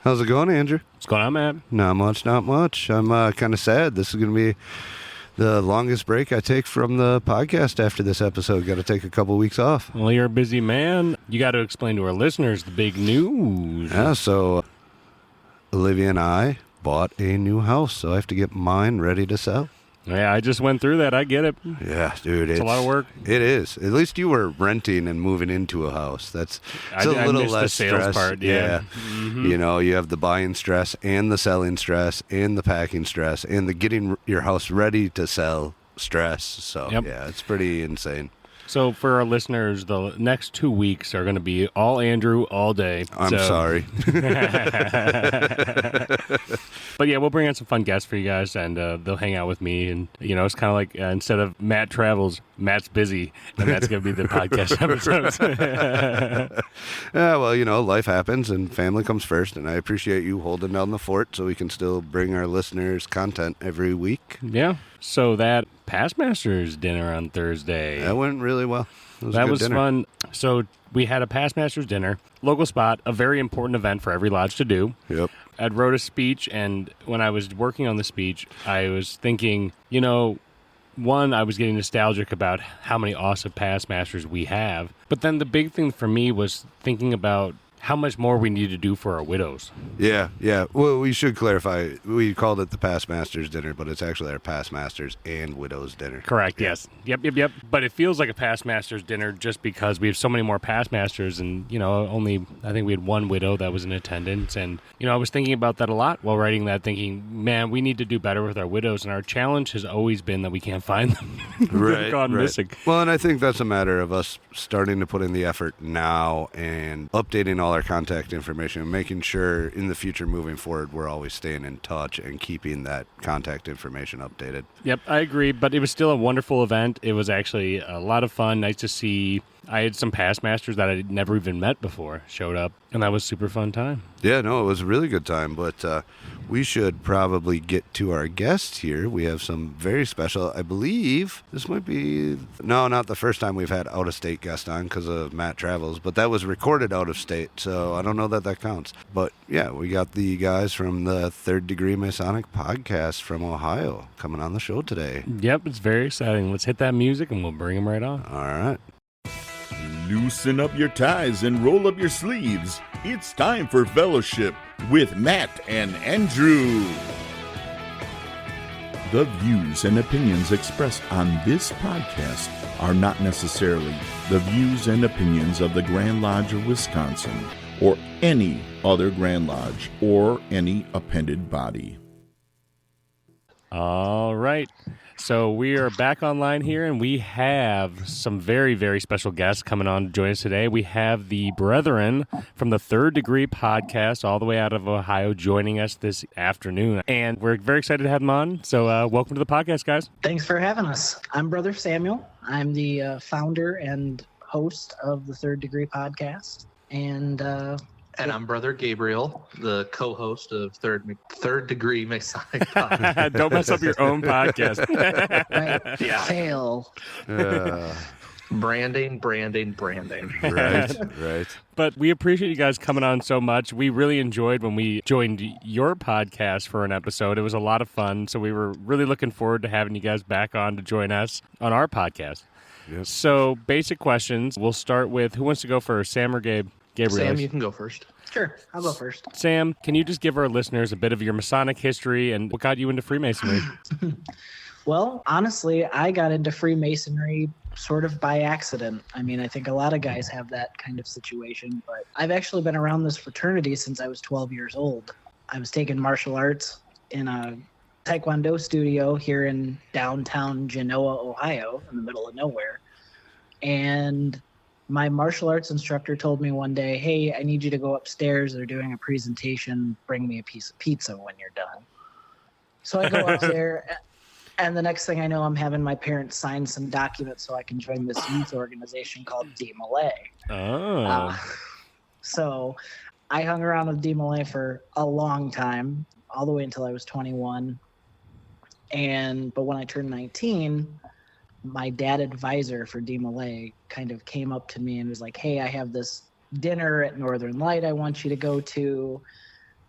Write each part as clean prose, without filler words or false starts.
How's it going, Andrew? What's going on, Matt? Not much. I'm kind of sad. This is going to be the longest break I take from the podcast after this episode. Got to take a couple weeks off. Well, you're a busy man. You got to explain to our listeners the big news. Yeah, so Olivia and I bought a new house, so I have to get mine ready to sell. Yeah, I just went through that. I get it. Yeah, dude. It's a lot of work. It is. At least you were renting and moving into a house. It's a little missed less the sales stress. part, yeah. Mm-hmm. You know, you have the buying stress and the selling stress and the packing stress and the getting your house ready to sell stress. So, yeah, it's pretty insane. So for our listeners, the next 2 weeks are going to be all Andrew all day. I'm sorry. But yeah, we'll bring on some fun guests for you guys, and they'll hang out with me. And, you know, it's kind of like instead of Matt travels, Matt's busy, and that's going to be the podcast episodes. Yeah, well, you know, life happens and family comes first, and I appreciate you holding down the fort so we can still bring our listeners content every week. Yeah. So that Past Masters dinner on Thursday. That went really well. That was fun. So we had a Past Masters dinner, local spot, a very important event for every lodge to do. Yep. I wrote a speech, and when I was working on the speech, I was thinking, you know, one, I was getting nostalgic about how many awesome Past Masters we have. But then the big thing for me was thinking about how much more we need to do for our widows. Yeah. Well, we should clarify. We called it the Past Masters dinner, but it's actually our Past Masters and Widows dinner. Yes. Yep. But it feels like a Past Masters dinner just because we have so many more Past Masters, and, you know, I think we had one widow that was in attendance. And, you know, I was thinking about that a lot while writing that, thinking, man, we need to do better with our widows. And our challenge has always been that we can't find them. They've gone missing. Well, and I think that's a matter of us starting to put in the effort now and updating all our contact information and making sure in the future moving forward we're always staying in touch and keeping that contact information updated. Yep, I agree, but it was still a wonderful event. It was actually a lot of fun. Nice to see. I had some Past Masters that I had never even met before showed up, and that was a super fun time. Yeah, no, it was a really good time, but we should probably get to our guests here. We have some very special, I believe, this might be, no, not the first time we've had out-of-state guests on because of Matt travels, but that was recorded out-of-state, so I don't know that counts. But yeah, we got the guys from the Third Degree Masonic podcast from Ohio coming on the show today. Yep, it's very exciting. Let's hit that music and we'll bring them right on. All right. Loosen up your ties and roll up your sleeves. It's time for Fellowship with Matt and Andrew. The views and opinions expressed on this podcast are not necessarily the views and opinions of the Grand Lodge of Wisconsin or any other Grand Lodge or any appended body. All right. So we are back online here, and we have some very, very special guests coming on to join us today. We have the brethren from the Third Degree podcast all the way out of Ohio joining us this afternoon, and we're very excited to have them on. So welcome to the podcast, guys. Thanks for having us. I'm Brother Samuel. I'm the founder and host of the Third Degree podcast, and I'm Brother Gabriel, the co-host of Third Degree Masonic podcast. Don't mess up your own podcast. Right. Yeah. Fail. Branding. Right. But we appreciate you guys coming on so much. We really enjoyed when we joined your podcast for an episode. It was a lot of fun. So we were really looking forward to having you guys back on to join us on our podcast. Yep. So basic questions. We'll start with, who wants to go first, Sam or Gabe? Gabriel. Sam, you can go first. Sure, I'll go first. Sam, can you just give our listeners a bit of your Masonic history and what got you into Freemasonry? Well, honestly, I got into Freemasonry sort of by accident. I mean, I think a lot of guys have that kind of situation, but I've actually been around this fraternity since I was 12 years old. I was taking martial arts in a Taekwondo studio here in downtown Genoa, Ohio, in the middle of nowhere. And my martial arts instructor told me one day, hey, I need you to go upstairs. They're doing a presentation. Bring me a piece of pizza when you're done. So I go up there, and the next thing I know, I'm having my parents sign some documents so I can join this youth organization called D-Malay. Oh. So I hung around with D-Malay for a long time, all the way until I was 21. But when I turned 19, my dad advisor for D-Malay kind of came up to me and was like, hey, I have this dinner at Northern Light I want you to go to.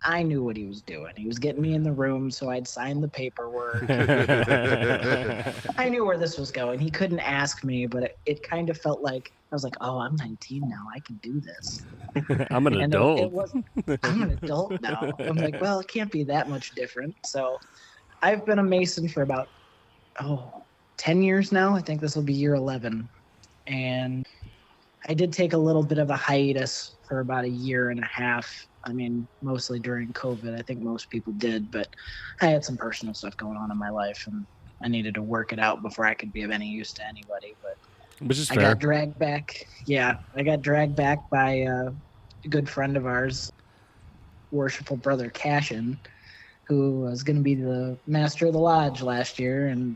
I knew what he was doing. He was getting me in the room so I'd sign the paperwork. I knew where this was going. He couldn't ask me, but it kind of felt like, I was like, oh, I'm 19 now. I can do this. I'm an And adult. It was, I'm an adult now. I'm like, well, it can't be that much different. So I've been a Mason for about, 10 years now. I think this will be year 11. And I did take a little bit of a hiatus for about a year and a half. I mean, mostly during COVID. I think most people did, but I had some personal stuff going on in my life, and I needed to work it out before I could be of any use to anybody. But Which is I fair. got dragged back. Yeah, I got dragged back by a good friend of ours, Worshipful brother Cashin, who was going to be the master of the lodge last year. And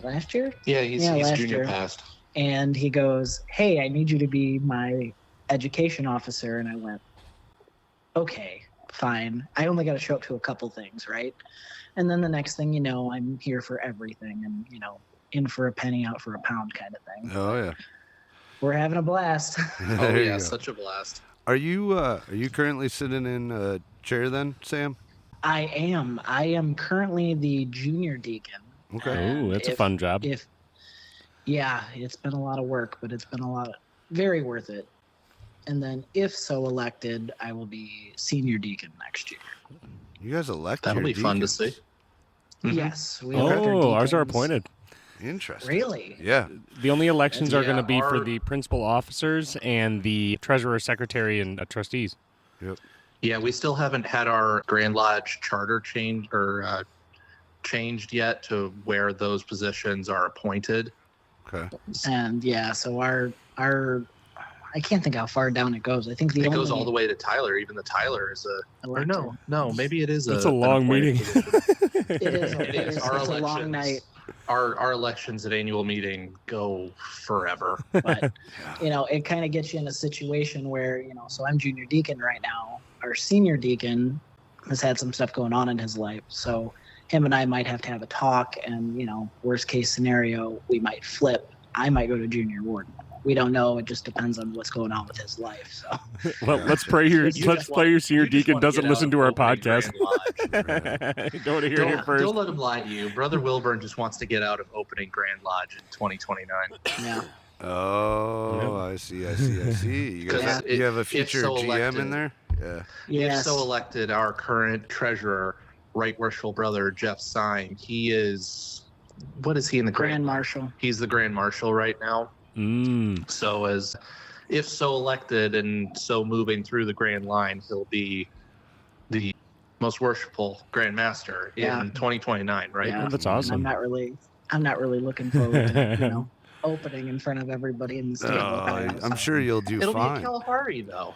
last year? Yeah, he's last junior year. passed. And he goes, hey, I need you to be my education officer. And I went, okay, fine. I only got to show up to a couple things, right? And then the next thing you know, I'm here for everything and, in for a penny, out for a pound kind of thing. Oh yeah. We're having a blast. Oh There you yeah, go. such a blast. Are you currently sitting in a chair then, Sam? I am currently the junior deacon. Okay. Oh, that's a fun job. Yeah, it's been a lot of work, but it's been very worth it. And then if so elected, I will be senior deacon next year. You guys elect That'll your be fun to deacons? see. Mhm. Yes. We elect our Oh, ours are deacons. appointed. Interesting. Really? Yeah. The only elections are going to be for our- the principal officers and the treasurer, secretary, and trustees. Yep. Yeah, we still haven't had our Grand Lodge charter changed yet to where those positions are appointed. Okay. And yeah, so our I can't think how far down it goes. I think It goes all the way to Tyler. Even the Tyler is or no, maybe it is It's a long an appointed meeting. position. It is. Our It's a elections, long night, Our elections at annual meeting go forever. but it kind of gets you in a situation where so I'm junior deacon right now. Our senior deacon has had some stuff going on in his life, so him and I might have to have a talk, and worst case scenario, we might flip. I might go to junior warden. We don't know. It just depends on what's going on with his life. So Well, let's pray your You just want- senior you just deacon want to doesn't get listen out to of our opening podcast. Grand Lodge. Don't want to hear it here first. Don't let him lie to you. Brother Wilburn just wants to get out of opening Grand Lodge in 2029. yeah, Oh, I see. You guys Yeah. you have a If future so GM in elected. there? Yeah. yes. If so elected, our current treasurer, Right Worshipful Brother Jeff Syme, he is, what is he in the Grand Marshal. He's the Grand Marshal right now. Mm. So if so elected and so moving through the Grand Line, he'll be the most worshipful Grand Master Yeah. in 2029, right? Yeah. Oh, that's awesome. I'm not really looking forward to opening in front of everybody in the state. I'm sure you'll do It'll be fine. a Kalahari, though.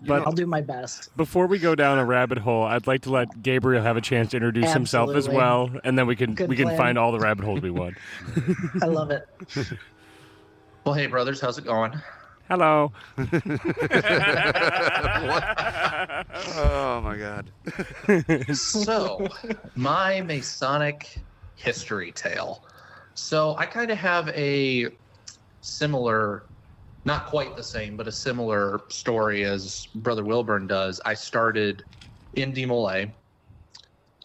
But I'll do my best. before we go down a rabbit hole, I'd like to let Gabriel have a chance to introduce himself as Absolutely. well, and then we can Good plan. find all the rabbit holes we want. I love it. Well, hey, brothers, how's it going? Hello. Oh my God. So, my Masonic history tale. So, I kind of have a similar, not quite the same, but a similar story as Brother Wilburn does. I started in Demolay,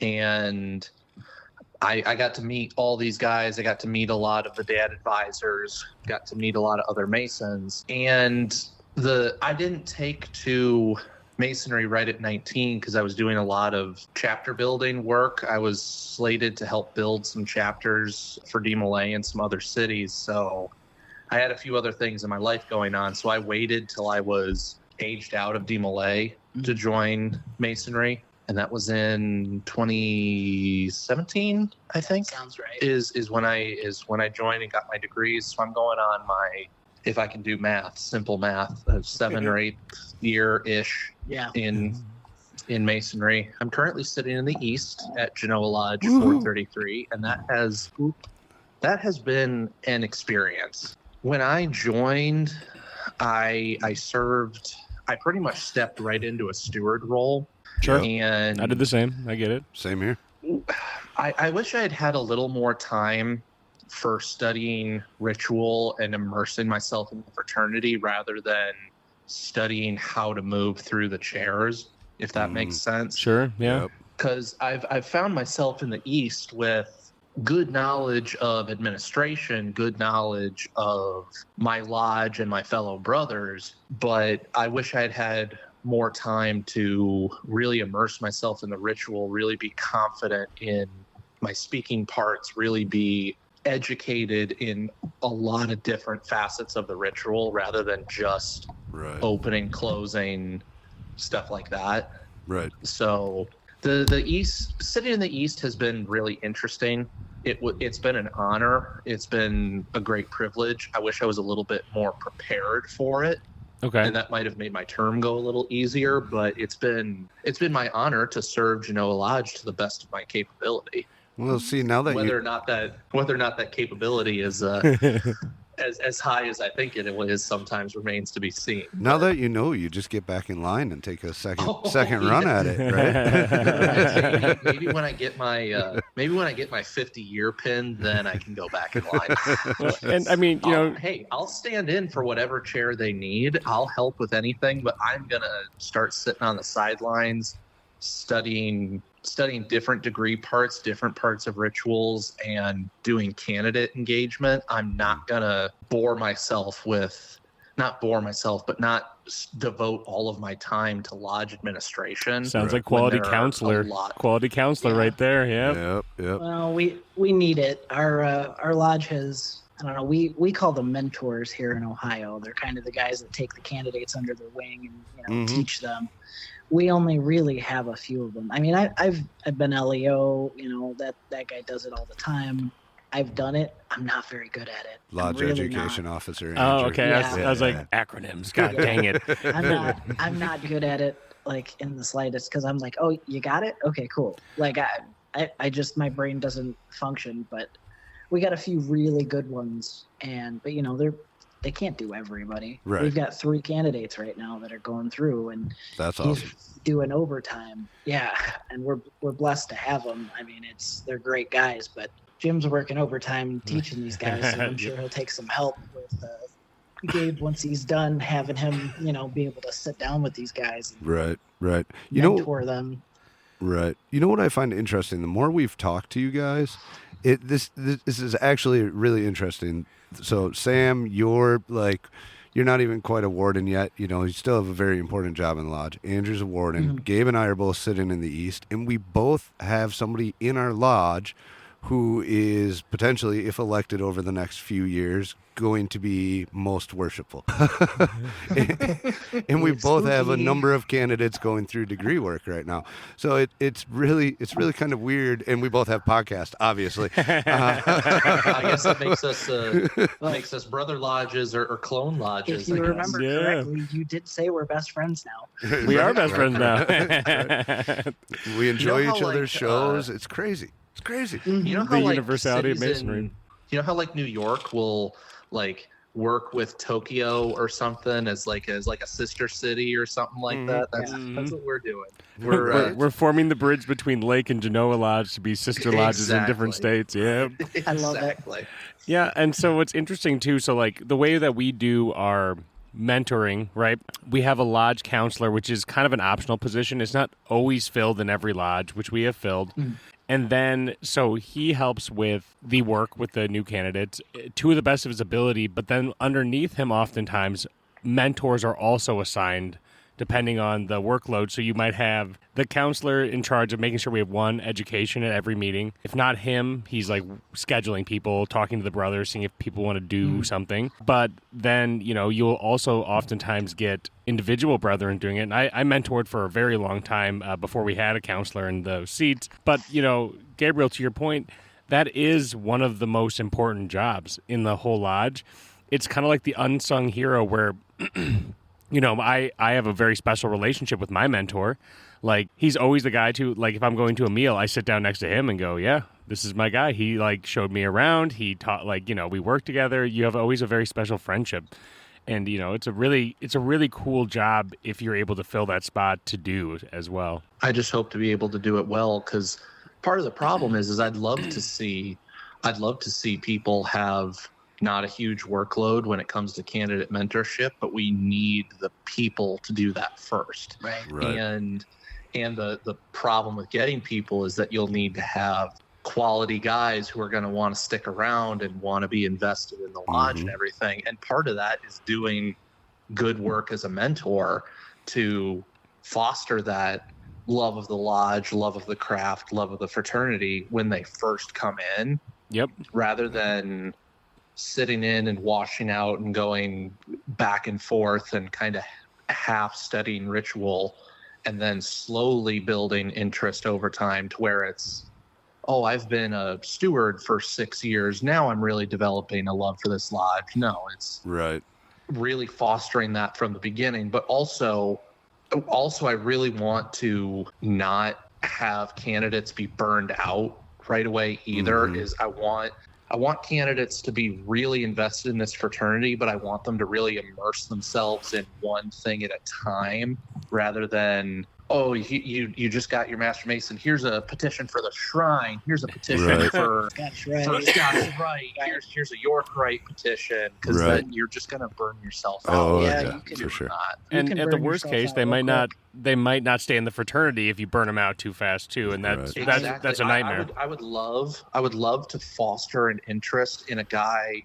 and I got to meet all these guys. I got to meet a lot of the dad advisors, got to meet a lot of other Masons. And I didn't take to Masonry right at 19 because I was doing a lot of chapter building work. I was slated to help build some chapters for Demolay and some other cities. So I had a few other things in my life going on. So I waited till I was aged out of Demolay to join Masonry. And that was in 2017, I think. Sounds right. Is when I joined and got my degrees. So I'm going on my, if I can do math, simple math, 7 or 8 year-ish Yeah. in Masonry. I'm currently sitting in the East at Genoa Lodge Woohoo. 433, and that has been an experience. When I joined, I served. I pretty much stepped right into a steward role. Sure. And I did the same. I get it. Same here. I wish I had had a little more time for studying ritual and immersing myself in the fraternity rather than studying how to move through the chairs. if that makes sense. Sure. Yeah. Yep. Because I've found myself in the East with good knowledge of administration, good knowledge of my lodge and my fellow brothers, but I wish I'd had more time to really immerse myself in the ritual, really be confident in my speaking parts, really be educated in a lot of different facets of the ritual rather than just opening, closing, stuff like that. Right. So the East, sitting in the East has been really interesting. It's been an honor. It's been a great privilege. I wish I was a little bit more prepared for it. Okay. And that might have made my term go a little easier, but it's been my honor to serve Genoa Lodge to the best of my capability. Well, see, now that whether or not that capability is as high as I think it is sometimes remains to be seen. Now that you know, you just get back in line and take a second run at it, right? maybe when I get my 50-year pin, then I can go back in line. And I mean, hey, I'll stand in for whatever chair they need. I'll help with anything, but I'm gonna start sitting on the sidelines, studying different degree parts, different parts of rituals, and doing candidate engagement. I'm not gonna not devote all of my time to lodge administration. Sounds like quality counselor right there. Yep. Well, we need it. Our lodge has, I don't know, we call them mentors here in Ohio. They're kind of the guys that take the candidates under their wing and teach them. We only really have a few of them. I mean, I've been LEO. That guy does it all the time. I've done it. I'm not very good at it. Lodge really education officer. Oh, Andrew. okay. Yeah. I was like, acronyms. God dang it. I'm not good at it, like, in the slightest, because I'm like, oh, you got it? Okay, cool. Like, I just, my brain doesn't function, but we got a few really good ones, but they can't do everybody. Right. We've got 3 candidates right now that are going through, and That's he's awesome. doing overtime. Yeah, and we're blessed to have them. I mean, they're great guys, but Jim's working overtime teaching these guys, so I'm sure he'll take some help with Gabe once he's done, having him, be able to sit down with these guys and Right. mentor them. Right. You know what I find interesting? The more we've talked to you guys, this is actually really interesting. So Sam, you're not even quite a warden yet. You still have a very important job in the lodge. Andrew's a warden. Mm-hmm. Gabe and I are both sitting in the East, and we both have somebody in our lodge who is potentially, if elected over the next few years, going to be most worshipful. and we both have a number of candidates going through degree work right now. So it's really kind of weird. And we both have podcasts, obviously. I guess that makes us brother lodges or clone lodges. If you remember correctly, you did say we're best friends now. We are best friends now. Right. We enjoy each other's shows. It's crazy. It's crazy. You know how The universality of Masonry. You know how New York will work with Tokyo or something as a sister city or something like that. That's what we're doing. We're forming the bridge between Lake and Genoa Lodge to be sister lodges in different states. Yeah. I love it. Exactly. Yeah, and so what's interesting too, so the way that we do our mentoring, right? We have a lodge counselor, which is kind of an optional position. It's not always filled in every lodge, which we have filled. And then, so he helps with the work with the new candidates to the best of his ability, but then underneath him, oftentimes, mentors are also assigned depending on the workload. So you might have the counselor in charge of making sure we have one education at every meeting. If not him, he's scheduling people, talking to the brothers, seeing if people want to do something. But then, you'll also oftentimes get individual brethren doing it. And I mentored for a very long time before we had a counselor in those seats. But, Gabriel, to your point, that is one of the most important jobs in the whole lodge. It's kind of like the unsung hero where... I have a very special relationship with my mentor. He's always the guy to, if I'm going to a meal, I sit down next to him and go, yeah, this is my guy. He, showed me around. He taught, we work together. You have always a very special friendship. And, it's a really cool job if you're able to fill that spot to do as well. I just hope to be able to do it well, because part of the problem is I'd love to see people have, not a huge workload when it comes to candidate mentorship, but we need the people to do that first. Right. And the problem with getting people is that you'll need to have quality guys who are going to want to stick around and want to be invested in the lodge and everything. And part of that is doing good work as a mentor to foster that love of the lodge, love of the craft, love of the fraternity when they first come in. Yep. Rather than sitting in and washing out and going back and forth and kind of half studying ritual and then slowly building interest over time to where it's, oh, I've been a steward for 6 years. Now I'm really developing a love for this lodge. No, it's really fostering that from the beginning. But also I really want to not have candidates be burned out right away either. Is I want candidates to be really invested in this fraternity, but I want them to really immerse themselves in one thing at a time rather than, oh, you just got your Master Mason. Here's a petition for the shrine. Here's a petition for Scotch Rite. Here's a York Rite petition, because then you're just going to burn yourself out. Oh, Yeah, yeah, for sure. And at the worst case, they might not stay in the fraternity if you burn them out too fast too, and that's a nightmare. I would love to foster an interest in a guy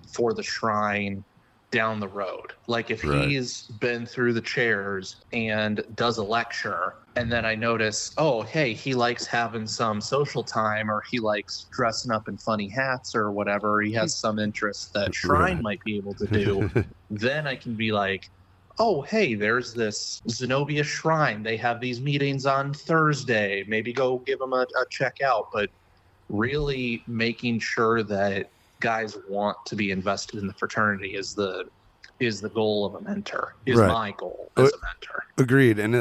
for the shrine down the road. Like if he's been through the chairs and does a lecture, and then I notice, oh, hey, he likes having some social time, or he likes dressing up in funny hats or whatever. He has some interest that shrine might be able to do. Then I can be like, oh, hey, there's this Zenobia shrine. They have these meetings on Thursday. Maybe go give them a check out. But really making sure that guys want to be invested in the fraternity is the goal of a mentor, my goal as a mentor. Agreed. And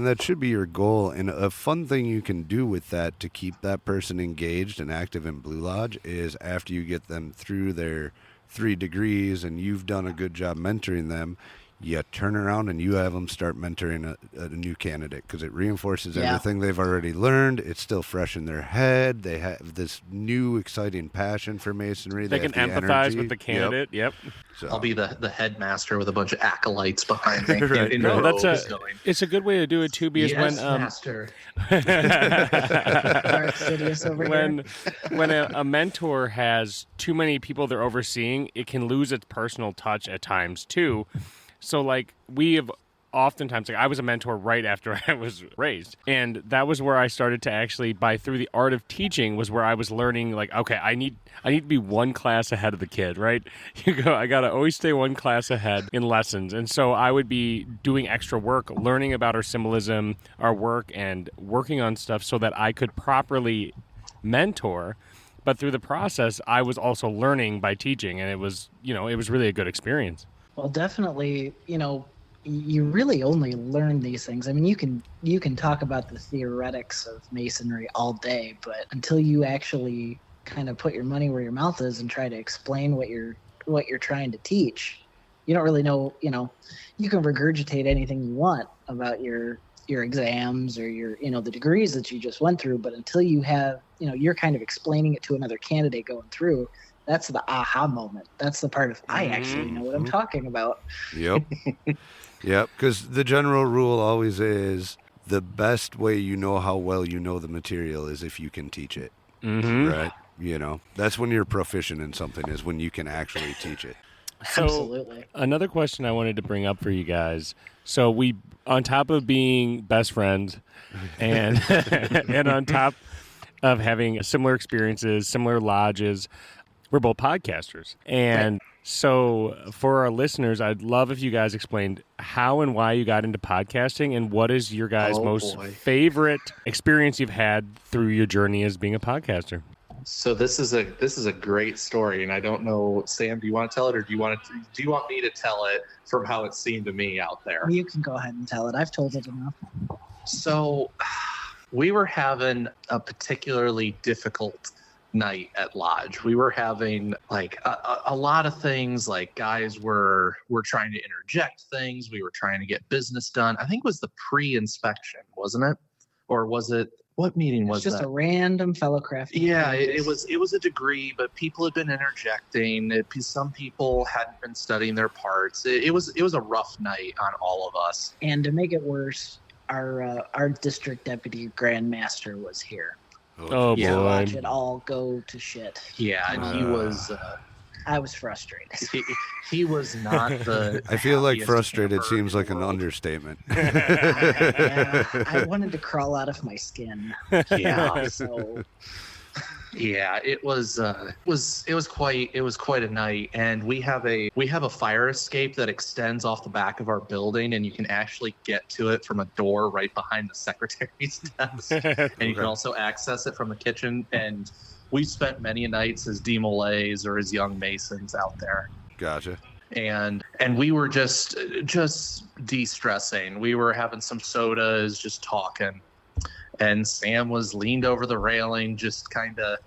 that should be your goal. And a fun thing you can do with that to keep that person engaged and active in Blue Lodge is after you get them through their 3 degrees and you've done a good job mentoring them, you turn around and you have them start mentoring a new candidate, because it reinforces everything they've already learned. It's still fresh in their head. They have this new exciting passion for Masonry. They can empathize with the candidate. Yep. So I'll be the headmaster with a bunch of acolytes behind me. It's a good way to do it too, because master. when a mentor has too many people they're overseeing, it can lose its personal touch at times too. So, like, we have oftentimes, like, I was a mentor right after I was raised. And that was where I started to actually, through the art of teaching, was where I was learning, like, okay, I need to be one class ahead of the kid, right? I got to always stay one class ahead in lessons. And so I would be doing extra work, learning about our symbolism, our work, and working on stuff so that I could properly mentor. But through the process, I was also learning by teaching, and it was really a good experience. Well, definitely, you really only learn these things. I mean, you can talk about the theoretics of Masonry all day, but until you actually kind of put your money where your mouth is and try to explain what you're trying to teach, you don't really know. You can regurgitate anything you want about your exams or your the degrees that you just went through, but until you have you're kind of explaining it to another candidate going through. That's the aha moment. That's the part of I actually know what I'm talking about. Yep. Yep. Because the general rule always is the best way you know how well you know the material is if you can teach it. Right? That's when you're proficient in something, is when you can actually teach it. So, absolutely. Another question I wanted to bring up for you guys. So we, on top of being best friends and and on top of having similar experiences, similar lodges, we're both podcasters. And so for our listeners, I'd love if you guys explained how and why you got into podcasting, and what is your guys' favorite experience you've had through your journey as being a podcaster. So this is a great story, and I don't know, Sam, do you want to tell it, or do you want me to tell it from how it seemed to me out there? You can go ahead and tell it. I've told it enough. So we were having a particularly difficult night at Lodge. We were having like a lot of things, like guys were trying to interject things. We were trying to get business done. I think it was the pre-inspection, wasn't it? Or was it what meeting It's was just that? a random fellow crafty. Yeah, it was a degree, but people had been interjecting. Some people hadn't been studying their parts. It was a rough night on all of us. And to make it worse, our district deputy grandmaster was here. Oh, Yeah. boy. Watch it all go to shit. Yeah, and he was I was frustrated. he was not the. I feel like happiest frustrated camper in seems the like an world. understatement. Yeah, I wanted to crawl out of my skin. Yeah. So Yeah, it was quite a night, and we have a fire escape that extends off the back of our building, and you can actually get to it from a door right behind the secretary's desk, and you can also access it from the kitchen. And we spent many nights as demolays or as young masons out there. Gotcha. And we were just de-stressing. We were having some sodas, just talking. And Sam was leaned over the railing, just kind of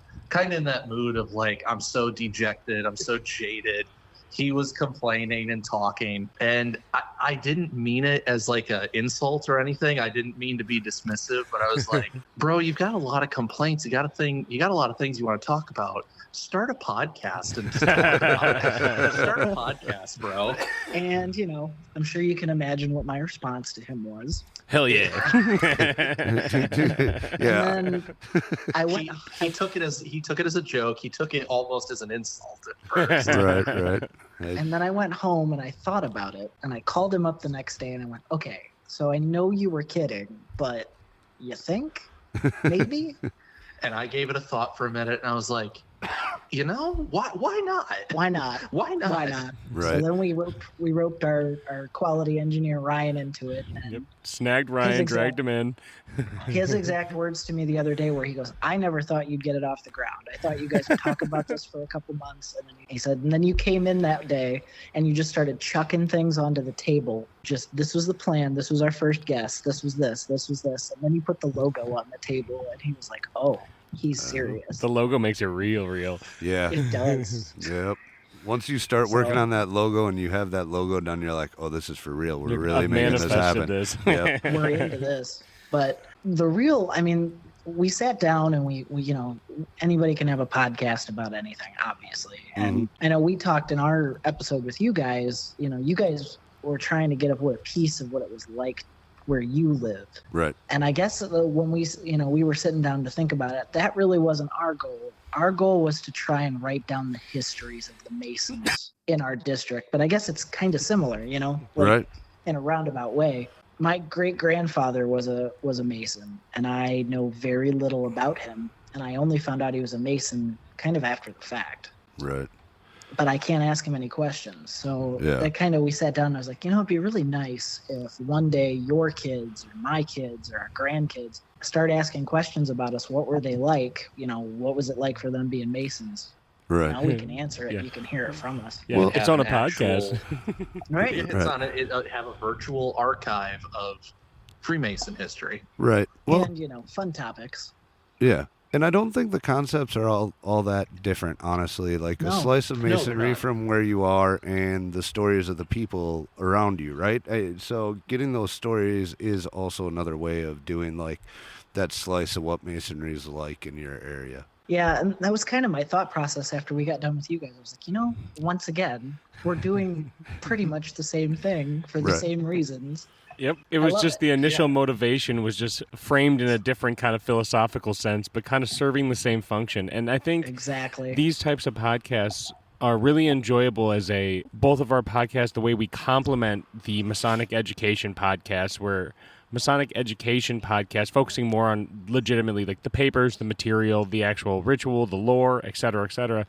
in that mood of like, I'm so dejected, I'm so jaded. He was complaining and talking, and I didn't mean it as like an insult or anything. I didn't mean to be dismissive, but I was like, bro, you've got a lot of complaints. You got a lot of things you want to talk about. Start a podcast and just talk about it. Start a podcast, bro. and I'm sure you can imagine what my response to him was. Hell yeah. Yeah. And then I went. He took it as a joke. He took it almost as an insult at first. Right. And then I went home and I thought about it, and I called him up the next day and I went, okay, so I know you were kidding, but you think maybe? And I gave it a thought for a minute, and I was like, why not? Why not? Why not? Why not? Right. So then we roped our quality engineer Ryan into it, and Yep. Snagged Ryan, dragged him in. his exact words to me the other day where he goes, I never thought you'd get it off the ground. I thought you guys would talk about this for a couple months. And then he said, and then you came in that day and you just started chucking things onto the table. Just, this was the plan. This was our first guest. This was this. This was this. And then you put the logo on the table and he was like, oh, he's serious. The logo makes it real. Yeah. It does. Yep. Once you start working on that logo and you have that logo done, you're like, oh, this is for real. We're really I've making this happen. manifested this. Yep. We're into this. But the real, I mean, we sat down and we anybody can have a podcast about anything, obviously. And I know we talked in our episode with you guys, you guys were trying to get a piece of what it was like where you live. Right. And I guess when we were sitting down to think about it, that really wasn't our goal. Our goal was to try and write down the histories of the Masons in our district. But I guess it's kind of similar, Right. in a roundabout way. My great-grandfather was a Mason, and I know very little about him. And I only found out he was a Mason kind of after the fact. Right. But I can't ask him any questions. So Yeah. that kind of, we sat down and I was like, it'd be really nice if one day your kids or my kids or our grandkids start asking questions about us. What were they like? What was it like for them being Masons? Right. Now we can answer it. Yeah. You can hear it from us. Yeah, Well- it's on a podcast. Right? It's Right. on it. Have a virtual archive of Freemason history. Right. Well, And, fun topics. yeah. And I don't think the concepts are all that different, honestly. Like a No. slice of No, they're masonry not. from where you are and the stories of the people around you, right? So getting those stories is also another way of doing like that slice of what masonry is like in your area. Yeah, and that was kind of my thought process after we got done with you guys. I was like, once again, we're doing pretty much the same thing for the Right. same reasons. Yep. It was love just it. the initial motivation was just framed in a different kind of philosophical sense, but kind of serving the same function. And I think Exactly. these types of podcasts are really enjoyable as both of our podcasts, the way we complement the Masonic education podcast, where Masonic education podcast focusing more on legitimately like the papers, the material, the actual ritual, the lore, et cetera, et cetera.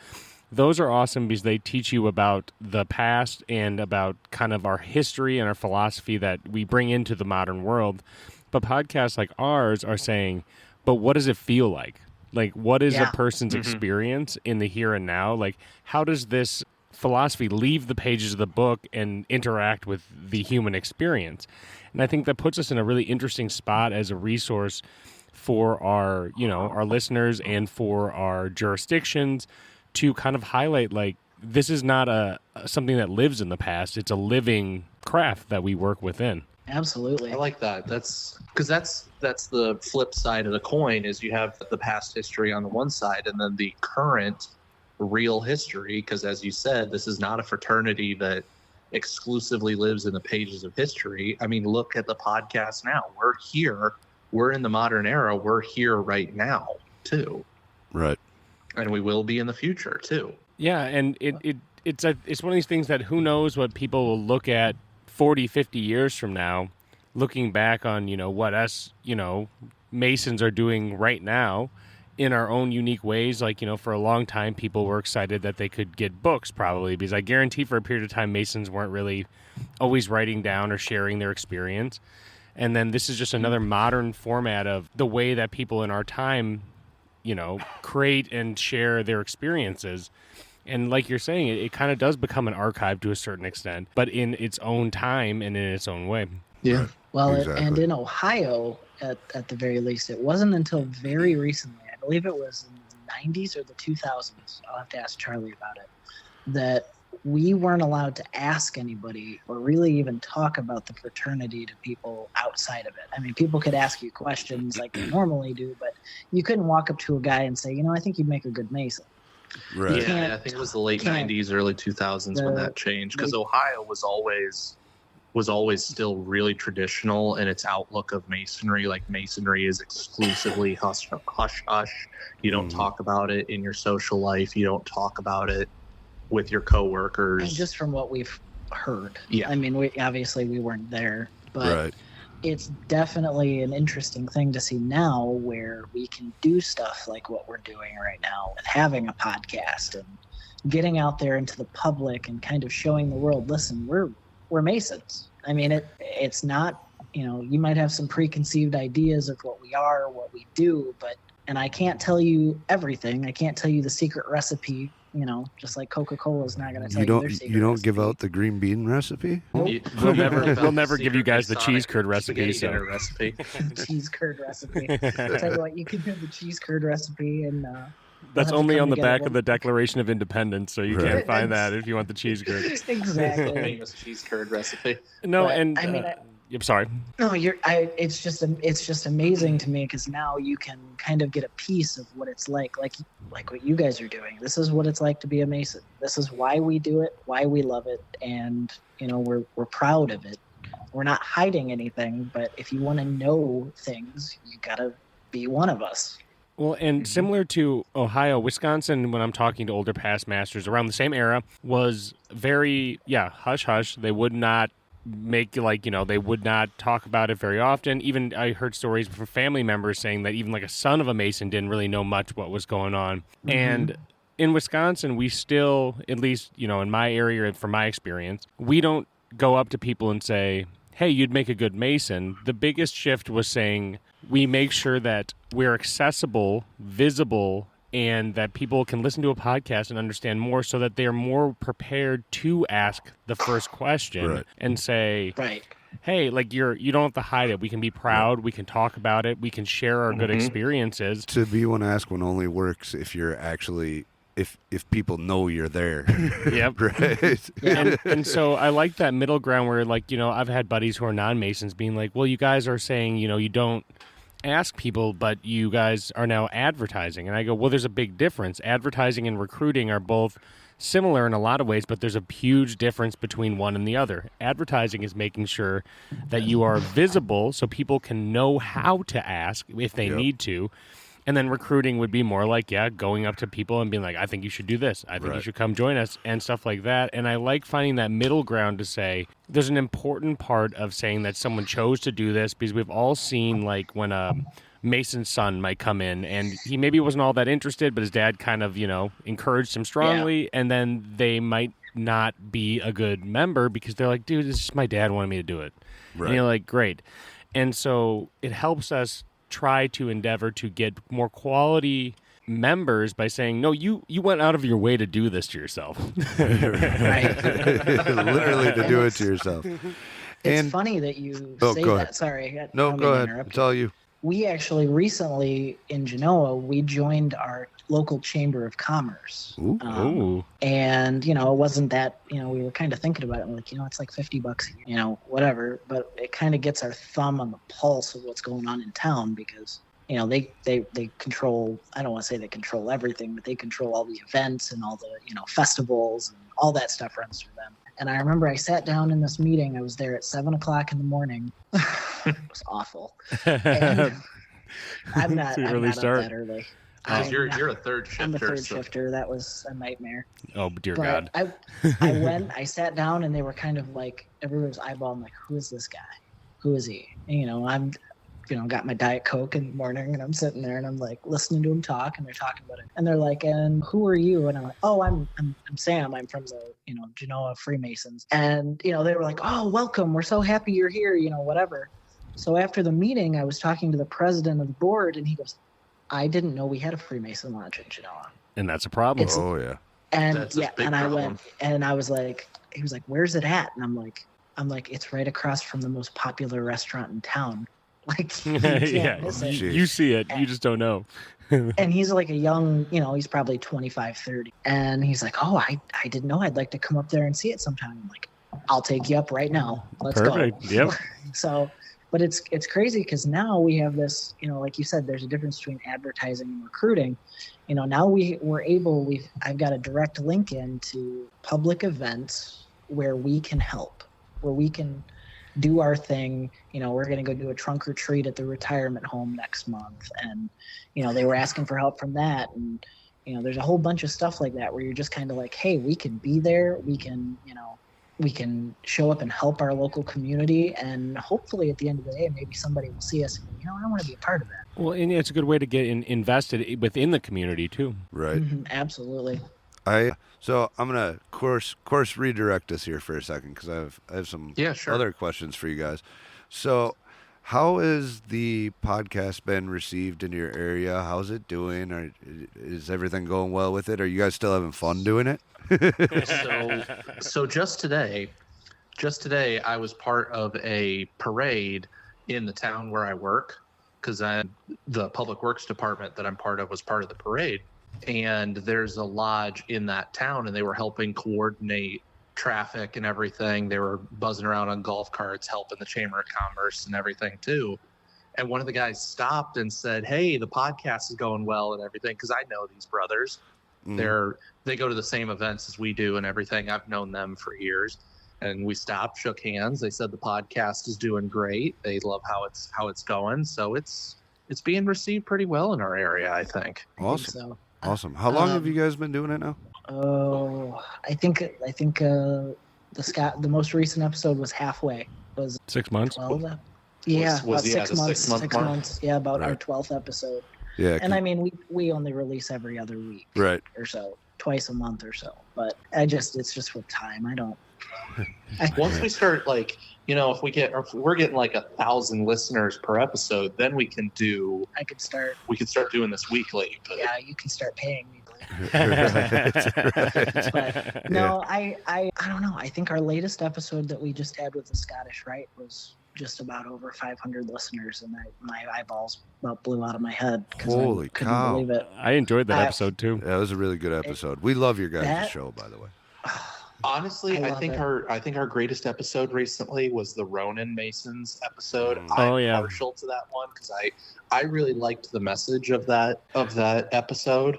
Those are awesome because they teach you about the past and about kind of our history and our philosophy that we bring into the modern world. But podcasts like ours are saying, but what does it feel like? Like, what is Yeah. a person's experience in the here and now? Like, how does this philosophy leave the pages of the book and interact with the human experience? And I think that puts us in a really interesting spot as a resource for our listeners and for our jurisdictions to kind of highlight, like, this is not something that lives in the past. It's a living craft that we work within. Absolutely. I like that. That's the flip side of the coin. Is you have the past history on the one side, and then the current real history. Because as you said, this is not a fraternity that exclusively lives in the pages of history. I mean, look at the podcast now. We're here. We're in the modern era. We're here right now too. Right. And we will be in the future too. Yeah, and it's one of these things that who knows what people will look at 40, 50 years from now, looking back on, what us, Masons are doing right now in our own unique ways. Like, for a long time, people were excited that they could get books probably, because I guarantee for a period of time, Masons weren't really always writing down or sharing their experience. And then this is just another modern format of the way that people in our time, create and share their experiences. And like you're saying, it kind of does become an archive to a certain extent, but in its own time and in its own way. Yeah. Well, Exactly. and in Ohio, at the very least, it wasn't until very recently, I believe it was in the 90s or the 2000s, I'll have to ask Charlie about it, that we weren't allowed to ask anybody or really even talk about the fraternity to people outside of it. I mean, people could ask you questions like they normally do, but you couldn't walk up to a guy and say, I think you'd make a good Mason. Right. Yeah, I think it was the late 90s, early 2000s when that changed, because Ohio was always still really traditional in its outlook of Masonry. Like, Masonry is exclusively hush hush. You don't talk about it in your social life. You don't talk about it with your coworkers. And just from what we've heard. Yeah. I mean, we weren't there, but Right. it's definitely an interesting thing to see now, where we can do stuff like what we're doing right now with having a podcast and getting out there into the public and kind of showing the world, listen, we're Masons. I mean, it's not, you might have some preconceived ideas of what we are, what we do, and I can't tell you everything. I can't tell you the secret recipe, just like Coca-Cola is not going to tell you their secret You don't recipe. give out the green bean recipe? Nope. We'll never give you guys the cheese curd recipe. Spaghetti dinner recipe. Cheese curd recipe. I'll tell you what, you can do the cheese curd recipe, and That's have to only come on the together back one- of the Declaration of Independence, so you Right. can't find that if you want the cheese curd. Exactly. Famous cheese curd recipe. No, But, and I mean, I'm sorry. No, it's just amazing to me, because now you can kind of get a piece of what it's like what you guys are doing. This is what it's like to be a Mason. This is why we do it, why we love it, and we're proud of it. We're not hiding anything, but if you want to know things, you gotta be one of us. Well, and similar to Ohio, Wisconsin, when I'm talking to older past masters around the same era, was very, hush hush. They would not make they would not talk about it very often. Even I heard stories from family members saying that even like a son of a Mason didn't really know much what was going on. And in Wisconsin, we still, at least, in my area, from my experience, we don't go up to people and say, hey, you'd make a good Mason. The biggest shift was saying we make sure that we're accessible, visible, and that people can listen to a podcast and understand more, so that they're more prepared to ask the first question. Right. And say, Right. hey, you don't have to hide it. We can be proud. We can talk about it. We can share our good experiences. To be one ask one only works if you're actually if people know you're there. Yep. Right. And so I like that middle ground where, I've had buddies who are non-Masons being like, well, you guys are saying, you don't ask people, but you guys are now advertising. And I go, well, there's a big difference. Advertising and recruiting are both similar in a lot of ways, but there's a huge difference between one and the other. Advertising is making sure that you are visible so people can know how to ask if they need to. And then recruiting would be more like, going up to people and being like, I think you should do this. I think you should come join us, and stuff like that. And I like finding that middle ground to say there's an important part of saying that someone chose to do this, because we've all seen when a Mason's son might come in and he maybe wasn't all that interested, but his dad kind of, encouraged him strongly. And then they might not be a good member because they're like, dude, this is my dad wanted me to do it. Right. And you're like, great. And so it helps us try to endeavor to get more quality members by saying, no, you went out of your way to do this to yourself. Right. Literally to do it to yourself. It's And funny that you Oh, say go that. ahead. Sorry. I no, don't go mean to ahead. interrupt It's all you. we actually recently in Genoa, we joined our local chamber of commerce. Ooh. And, it wasn't that, we were kind of thinking about it. I'm like, it's like $50 a year, whatever. But it kind of gets our thumb on the pulse of what's going on in town because, they control, I don't want to say they control everything, but they control all the events and all the, festivals and all that stuff runs through them. And I remember I sat down in this meeting. I was there at 7 o'clock in the morning. It was awful. And I'm not up that early. You're a third shifter. I'm a third shifter. That was a nightmare. Oh, dear but God. I sat down and they were kind of like, everyone was eyeballing like, who is this guy? Who is he? And, I'm, got my Diet Coke in the morning and I'm sitting there and I'm like listening to them talk and they're talking about it. And they're like, and who are you? And I'm like, oh, I'm Sam. I'm from the, Genoa Freemasons. And, they were like, oh, welcome. We're so happy you're here, whatever. So after the meeting, I was talking to the president of the board and he goes, I didn't know we had a Freemason lodge in Genoa. And that's a problem. Oh, yeah. And That's a big and I problem. went and I was like, he was like, where's it at? And I'm like, it's right across from the most popular restaurant in town. Like, you can't miss it. You see it. You just don't know. And he's like a young, he's probably 25, 30. And he's like, oh, I didn't know. I'd like to come up there and see it sometime. I'm like, I'll take you up right now. Let's Perfect. go. Yep. So, but it's crazy because now we have this, like you said, there's a difference between advertising and recruiting. Now I've got a direct link into public events where we can help, where we can do our thing. We're going to go do a trunk or treat at the retirement home next month. And, they were asking for help from that. And, there's a whole bunch of stuff like that where you're just kind of like, hey, we can be there. We can, we can show up and help our local community. And hopefully at the end of the day, maybe somebody will see us and go, I want to be a part of that. Well, and it's a good way to get invested within the community too. Right. Mm-hmm, absolutely. So I'm gonna course redirect us here for a second because I have some other questions for you guys. So, how has the podcast been received in your area? How's it doing? Is everything going well with it? Are you guys still having fun doing it? So just today, I was part of a parade in the town where I work because the public works department that I'm part of was part of the parade. And there's a lodge in that town and they were helping coordinate traffic and everything. They were buzzing around on golf carts, helping the Chamber of Commerce and everything too. And one of the guys stopped and said, hey, the podcast is going well and everything. Cause I know these brothers, they go to the same events as we do and everything. I've known them for years. And we stopped, shook hands. They said the podcast is doing great. They love how it's going. So it's being received pretty well in our area, I think. Awesome. Awesome. How long have you guys been doing it now? Oh, I think the most recent episode was halfway. Was 6 months? 12? Yeah, about 6 months. 6 months. Yeah, about our 12th episode. Yeah. And I mean, we only release every other week, right, or so, twice a month or so. But it's just with time. I don't. Once we start, like, if we're getting like 1,000 listeners per episode, then we can start doing this weekly. But... Yeah, you can start paying me. Right. But no, I don't know. I think our latest episode that we just had with the Scottish Rite was just about over 500 listeners, and my eyeballs about blew out of my head because I couldn't believe it. I enjoyed that episode too. Yeah, it was a really good episode. We love your guys' show, by the way. Honestly, I think our greatest episode recently was the Ronin Masons episode. I'm partial to that one because I really liked the message of that episode.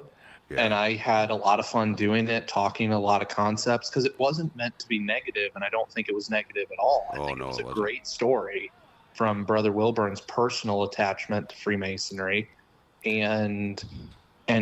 Yeah. And I had a lot of fun doing it, talking a lot of concepts because it wasn't meant to be negative, and I don't think it was negative at all. I think it was a great story from Brother Wilburn's personal attachment to Freemasonry and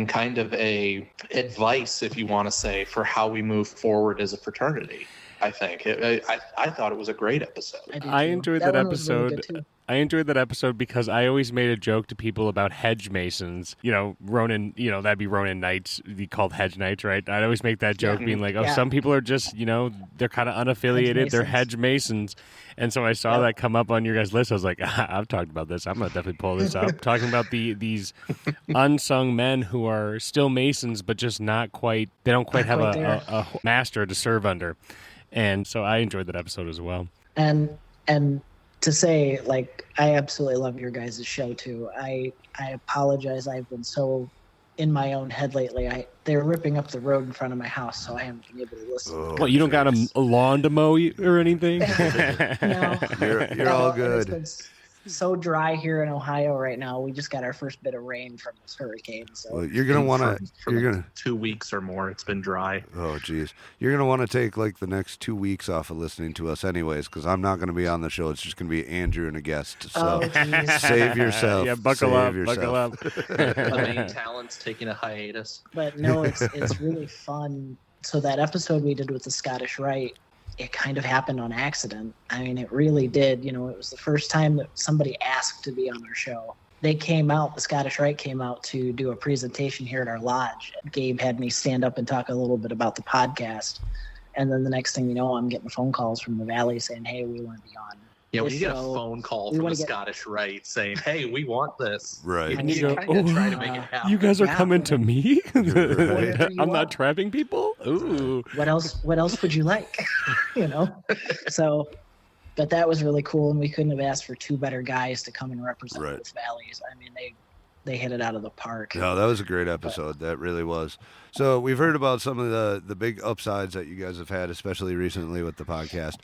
kind of a advice, if you want to say, for how we move forward as a fraternity. I think I thought it was a great episode. I enjoyed that episode. Really, I enjoyed that episode because I always made a joke to people about hedge masons. Ronin, that'd be Ronin Knights, be called hedge knights, right? I'd always make that joke being like, some people are just, they're kind of unaffiliated. They're hedge masons. And so I saw that come up on your guys' list. I was like, I've talked about this. I'm going to definitely pull this up. Talking about these unsung men who are still masons, but just they don't quite have a master to serve under. And so I enjoyed that episode as well. And to say, like, I absolutely love your guys' show too. I apologize. I've been so in my own head lately. They're ripping up the road in front of my house, so I haven't been able to listen. Oh, Well, you don't got a lawn to mow or anything? No, You're all good. It's been so dry here in Ohio right now. We just got our first bit of rain from this hurricane. So Well, you're gonna want to. You're gonna. 2 weeks or more. It's been dry. Oh, geez. You're gonna want to take like the next 2 weeks off of listening to us, anyways, because I'm not gonna be on the show. It's just gonna be Andrew and a guest. So geez. save yourself. Yeah, buckle Save up. yourself. Buckle up. The main talent's taking a hiatus. But no, it's really fun. So that episode we did with the Scottish Rite, it kind of happened on accident. I mean, it really did. It was the first time that somebody asked to be on our show. They came out, the Scottish Rite came out to do a presentation here at our lodge. Gabe had me stand up and talk a little bit about the podcast. And then the next thing you know, I'm getting phone calls from the Valley saying, hey, we want to be on. Yeah, when this you get a show. phone call We from wanna the get- Scottish Rite saying, hey, we want this. Right. And you You go, kind of try to "Oh, make it happen. You guys are Yeah. coming to me? Right. I'm not trapping people? Ooh. What else would you like? So, but that was really cool. And we couldn't have asked for two better guys to come and represent Right. both valleys. I mean, they hit it out of the park. No, that was a great episode. That really was. So we've heard about some of the big upsides that you guys have had, especially recently with the podcast.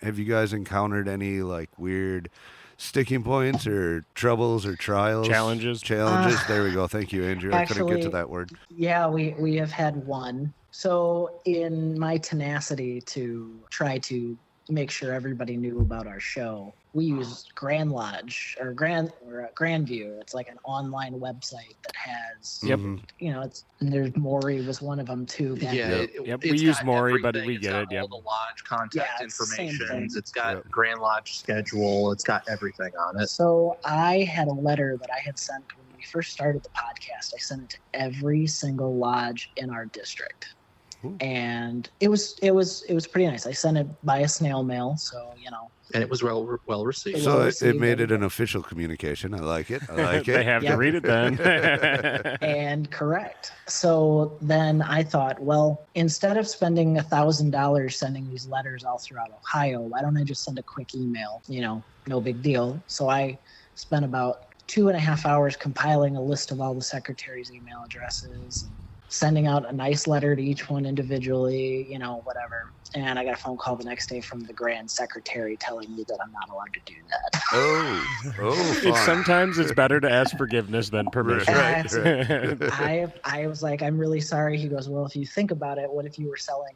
Have you guys encountered any like weird sticking points or troubles or trials? Challenges. There we go. Thank you, Andrew. I couldn't get to actually- that word. Yeah, we have had one. So in my tenacity to try to make sure everybody knew about our show, we used Grand Lodge or Grandview. It's like an online website that has, Yep. Mhm. there's Maury was one of them too. back Yeah, then. Yep, it's we use got Maury, but everything. we It's get got it, yep. all the lodge contact Yeah, it's the same information. thing. It's got Yep. Grand Lodge schedule. It's got everything on it. So I had a letter that I had sent when we first started the podcast. I sent it to every single lodge in our district. Ooh. And it was pretty nice. I sent it by a snail mail, so And it was well received. So it received, made it everybody. an official communication. I like it. I like They it. have Yeah. to read it then. And correct. So then I thought, well, instead of spending $1,000 sending these letters all throughout Ohio, why don't I just send a quick email? No big deal. So I spent about 2.5 hours compiling a list of all the secretaries' email addresses, and sending out a nice letter to each one individually, whatever. And I got a phone call the next day from the grand secretary telling me that I'm not allowed to do that. Oh, fun. Sometimes it's better to ask forgiveness than permission. Right. I was like, I'm really sorry. He goes, well, if you think about it, what if you were selling,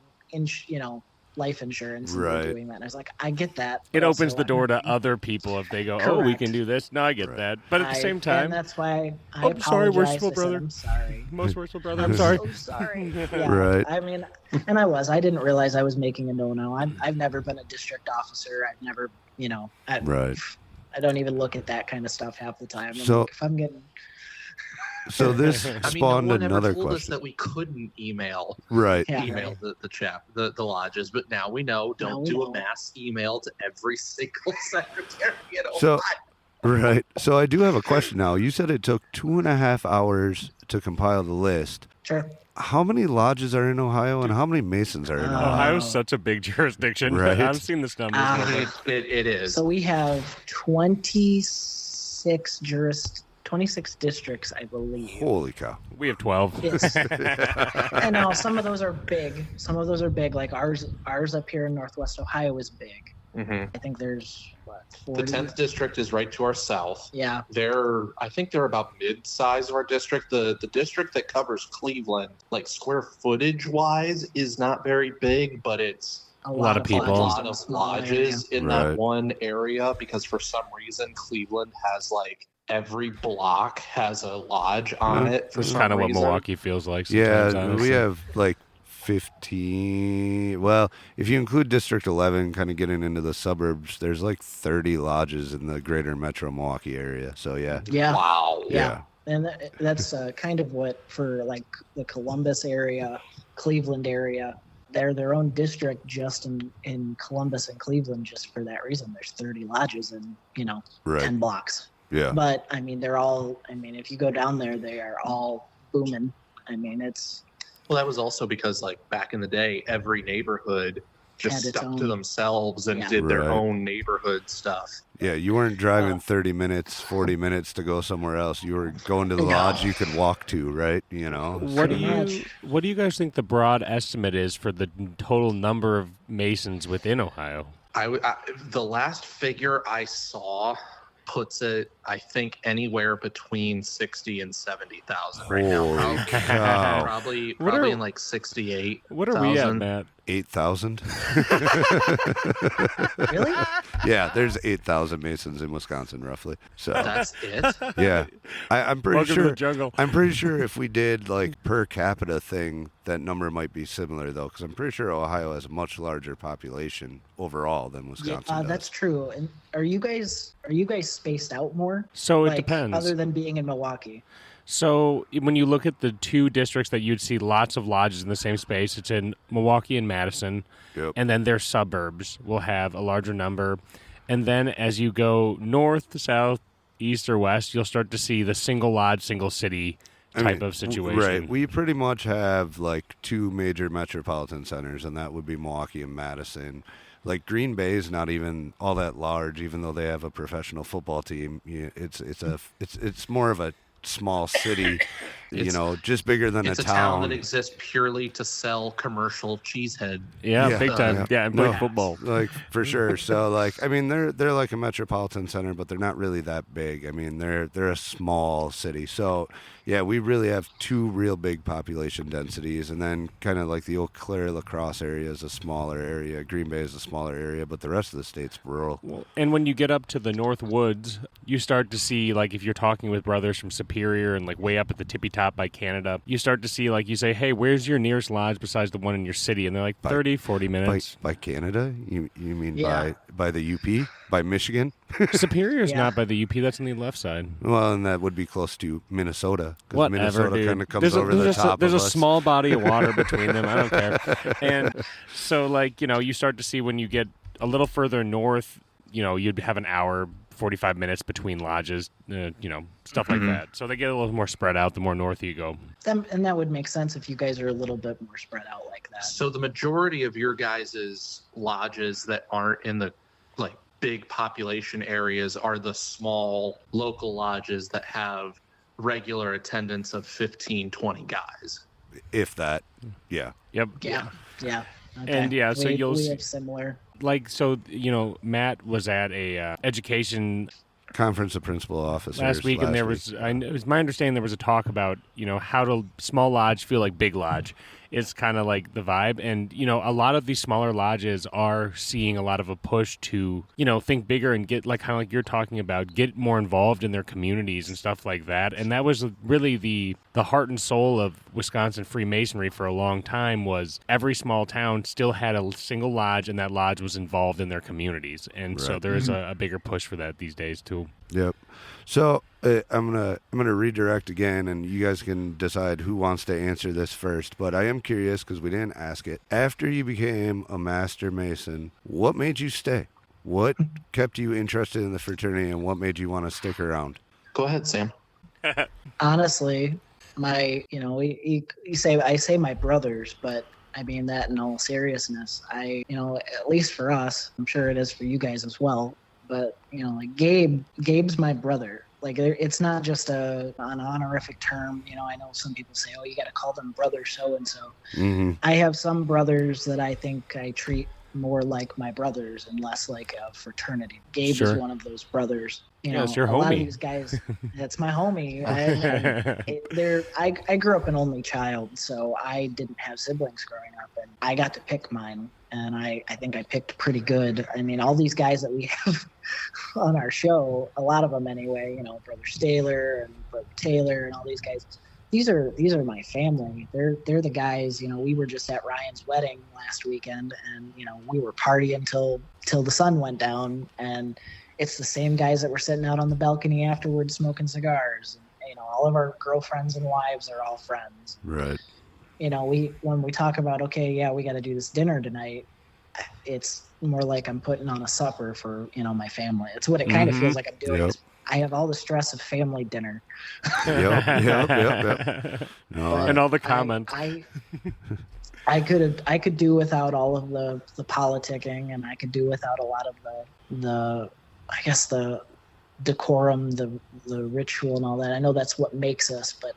life insurance and Right. doing that? And I was like, I get that. It but opens also the door to I'm- other people if they go, oh, we Correct. can do this. No, I get Right. that. But at the same time, and that's why I I'm sorry, apologized. worshipful I said, brother. I'm sorry. most worshipful brother, I'm I'm sorry. so sorry. Yeah, Right. I mean, and I didn't realize I was making a no-no. I've never been a district officer. I've never, Right. I don't even look at that kind of stuff half the time. I'm So- like, if I'm getting So this I mean, no spawned one ever another told us question. that we couldn't email Right. Yeah. the lodges, but now we know. Now Don't we do know. a mass email to every single secretary. So, right. So I do have a question now. You said it took 2.5 hours to compile the list. sure. How many lodges are in Ohio and how many Masons are in Ohio? Ohio's such a big jurisdiction. Right. I've seen this numbers. It is. So we have 26 districts, I believe. Holy cow. We have 12. Yes. And now some of those are big. Some of those are big. Like ours up here in Northwest Ohio is big. Mhm. I think there's what, The 40? 10th district is right to our south. Yeah. I think they're about mid-size of our district. The district that covers Cleveland, like square footage wise, is not very big, but it's A lot of people. a Balls lot in a of small lodges in Right. that one area because for some reason Cleveland has like every block has a lodge on it for It's some kind of what reason. Milwaukee feels like Yeah, sometimes, honestly. we have like 15. Well, if you include District 11, kind of getting into the suburbs, there's like 30 lodges in the greater metro Milwaukee area. So, yeah. Yeah. Wow. Yeah. And that's kind of what for like the Columbus area, Cleveland area, they're their own district just in Columbus and Cleveland just for that reason. There's 30 lodges in, Right. 10 blocks. Yeah. But I mean, if you go down there, they are all booming. I mean, it's Well, that was also because like back in the day, every neighborhood just Had its stuck own- to themselves and Yeah. did their Right. own neighborhood stuff. Yeah, you weren't driving 30 minutes, 40 minutes to go somewhere else. You were going to the No. lodge you could walk to, right? You know. What do Pretty you much. What do you guys think the broad estimate is for the total number of Masons within Ohio? The last figure I saw puts it, I think, anywhere between 60 and 70,000 right now. Holy Probably, cow. probably, What probably are- in like 68. What are we at, Matt? 8,000? Really? Yeah, there's 8,000 Masons in Wisconsin, roughly. So, That's it. yeah. I'm pretty Welcome to sure. the jungle. I'm pretty sure if we did like per capita thing, that number might be similar though, because I'm pretty sure Ohio has a much larger population overall than Wisconsin does. That's true. And are you guys spaced out more? So it Like, depends. Other than being in Milwaukee. So when you look at the two districts that you'd see lots of lodges in the same space, it's in Milwaukee and Madison, Yep. and then their suburbs will have a larger number. And then as you go north, south, east, or west, you'll start to see the single lodge, single city type of situation. Right. We pretty much have like two major metropolitan centers, and that would be Milwaukee and Madison. Like Green Bay is not even all that large, even though they have a professional football team. It's more of a small city, just bigger than It's a town that exists purely to sell commercial cheesehead. Yeah, big time. Yeah, and play football. Like for sure. So like, I mean, they're like a metropolitan center, but they're not really that big. I mean, they're a small city. So yeah, we really have two real big population densities, and then kind of like the Eau Claire, La Crosse area is a smaller area. Green Bay is a smaller area, but the rest of the state's rural. And when you get up to the North Woods, you start to see, like, if you're talking with brothers from Superior and, like, way up at the tippy top by Canada, you start to see, like, you say, hey, where's your nearest lodge besides the one in your city? And they're like, 30, 40 minutes. By Canada? You mean Yeah. by the UP? By Michigan? Superior's Yeah. not by the UP. That's on the left side. Well, and that would be close to Minnesota. 'Cause Whatever, Minnesota dude. kind of comes There's over the top There's of a us. small body of water between them. I don't care. And so, like, you start to see when you get a little further north, you'd have an hour, 45 minutes between lodges, stuff like that. So they get a little more spread out the more north you go. And that would make sense if you guys are a little bit more spread out like that. So the majority of your guys' lodges that aren't in the like big population areas are the small local lodges that have regular attendance of 15, 20 guys. If that, yeah. Yep. Yeah. Yeah. And, yeah, so we you'll have similar. Like, so, Matt was at a education Conference of Principal Officers last week, and there was, it was my understanding there was a talk about, how to small lodge feel like big lodge. It's kind of like the vibe. And, a lot of these smaller lodges are seeing a lot of a push to, think bigger and get, like, kind of like you're talking about, get more involved in their communities and stuff like that. And that was really the heart and soul of Wisconsin Freemasonry for a long time. Was every small town still had a single lodge, and that lodge was involved in their communities. And so Right. there is a bigger push for that these days too. Yep. So I'm gonna redirect again, and you guys can decide who wants to answer this first. But I am curious because we didn't ask it. After you became a Master Mason, what made you stay? What kept you interested in the fraternity, and what made you want to stick around? Go ahead, Sam. Honestly, I say my brothers, but I mean that in all seriousness. At least for us, I'm sure it is for you guys as well. But like Gabe's my brother. Like it's not just an honorific term. I know some people say, oh, you got to call them brother so and so. Mm-hmm. I have some brothers that I think I treat more like my brothers and less like a fraternity. Gabe is one of those brothers. It's your a lot of homie. these guys, that's my homie. I grew up an only child, so I didn't have siblings growing up, and I got to pick mine, and I think I picked pretty good. I mean, all these guys that we have on our show, a lot of them anyway, Brother Staler and Brother Taylor and all these guys, these are my family. They're the guys, we were just at Ryan's wedding last weekend, and we were partying till the sun went down, and it's the same guys that were sitting out on the balcony afterwards smoking cigars. And, all of our girlfriends and wives are all friends. Right. When we talk about, okay, yeah, we got to do this dinner tonight, it's more like I'm putting on a supper for, my family. It's what it kind of feels like I'm doing. Yep. I have all the stress of family dinner. Yep. No, And all the comments. I could do without all of the politicking, and I could do without a lot of the I guess the decorum, the ritual and all that. I know that's what makes us, but